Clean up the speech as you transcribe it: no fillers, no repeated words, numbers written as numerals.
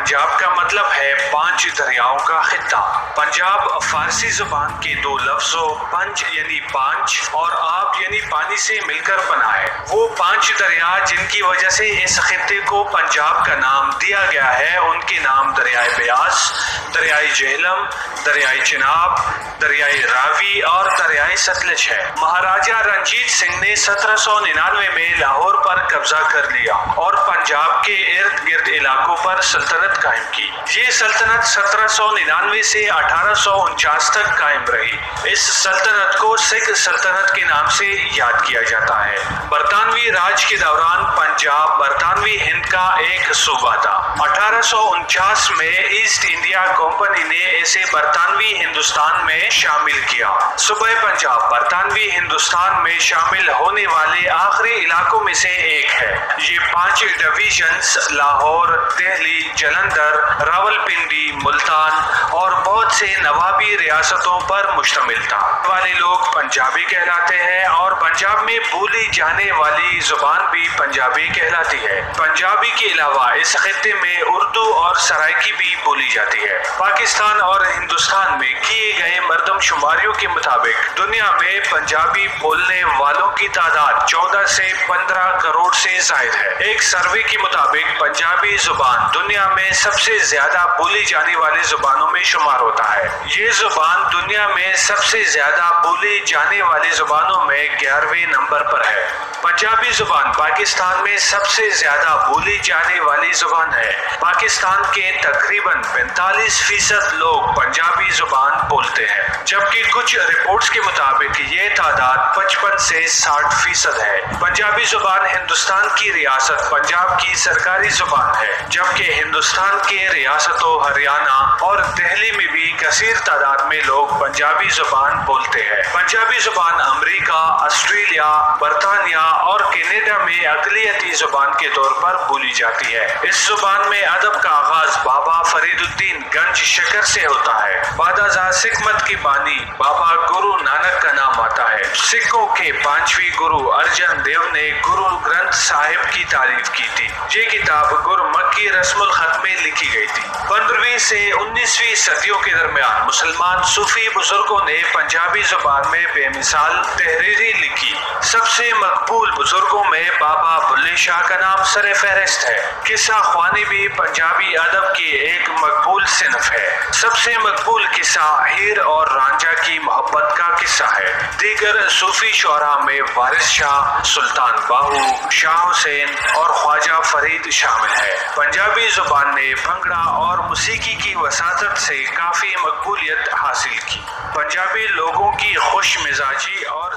پنجاب کا مطلب ہے 5 دریاؤں کا خطہ۔ پنجاب فارسی زبان کے 2 لفظوں پنج یعنی 5 اور آب یعنی پانی سے مل کر بنا ہے۔ وہ 5 دریا جن کی وجہ سے اس خطے کو پنجاب کا نام دیا گیا ہے، ان کے نام دریائے بیاس، دریائے جہلم، دریائے چناب، دریائے راوی اور دریائے ستلج ہے۔ مہاراجہ رنجیت سنگھ نے 1799 میں لاہور پر قبضہ کر لیا اور پنجاب کے ارد گرد علاقوں پر سلطنت قائم کی۔ یہ سلطنت 1799 سے 1849 تک قائم رہی۔ اس سلطنت کو سکھ سلطنت کے نام سے یاد کیا جاتا ہے۔ برطانوی راج کے دوران پنجاب برطانوی ہند کا ایک صوبہ تھا۔ 1849 میں ایسٹ انڈیا کمپنی نے اسے برطانوی ہندوستان میں شامل کیا۔ صوبہ پنجاب برطانوی ہندوستان میں شامل ہونے والے آخری علاقوں میں سے ایک ہے۔ یہ 5 ڈویژنز لاہور، دہلی، جلندھر، راولپنڈی، ملتان اور بہت سے نوابی ریاستوں پر مشتمل تھا۔ والے لوگ پنجابی کہلاتے ہیں اور پنجاب میں بولی جانے والی زبان بھی پنجابی کہلاتی ہے۔ پنجابی کے علاوہ اس خطے میں اردو اور سرائکی بھی بولی جاتی ہے۔ پاکستان اور ہندوستان میں کیے گئے مردم شماریوں کے مطابق دنیا میں پنجابی بولنے والوں کی تعداد 14 سے 15 کروڑ سے زائد ہے۔ ایک سروے کے مطابق پنجابی زبان دنیا میں سب سے زیادہ بولی جانے والی زبانوں میں شمار ہوتا ہے۔ یہ زبان دنیا میں سب سے زیادہ بولی جانے والی زبانوں میں 11ویں نمبر پر ہے۔ پنجابی زبان پاکستان میں سب سے زیادہ بولی جانے والی زبان ہے۔ پاکستان کے تقریباً 45% لوگ پنجابی زبان بولتے ہیں، جبکہ کچھ رپورٹس کے مطابق یہ تعداد 55 سے 60% ہے۔ پنجابی زبان ہندوستان کی ریاست پنجاب کی سرکاری زبان ہے، جبکہ ہندوستان کے ریاستوں ہریانہ اور دہلی میں بھی کثیر تعداد میں لوگ پنجابی زبان بولتے ہیں۔ پنجابی زبان امریکہ، آسٹریلیا، برطانیہ اور کینیڈا میں اقلیتی زبان کے طور پر بولی جاتی ہے۔ اس زبان میں ادب کا آغاز بابا فرید الدین گنج شکر سے ہوتا ہے۔ بعد ازاں سکھ مت کے بانی بابا گرو نانک کا نام آتا ہے۔ سکھوں کے 5ویں گرو ارجن دیو نے گرو گرنتھ صاحب کی تعریف کی تھی۔ یہ کتاب گرمکھی رسم الخط میں لکھی گئی تھی۔ 15ویں سے 19ویں صدیوں کے درمیان مسلمان صوفی بزرگوں نے پنجابی زبان میں بے مثال تحریری لکھی۔ سب سے مقبول بزرگوں میں بابا بلے شاہ کا نام سر فہرست ہے۔ قصہ خوانی بھی پنجابی ادب کی ایک مقبول صنف ہے۔ سب سے مقبول قصہ ہیر اور رانجھا کی محبت کا قصہ ہے۔ دیگر صوفی شعراء میں وارث شاہ، سلطان باہو، شاہ حسین اور خواجہ فرید شامل ہے۔ پنجابی زبان نے بھنگڑا اور موسیقی کی وساطت سے کافی مقبولیت حاصل کی۔ پنجابی لوگوں کی خوش مزاجی اور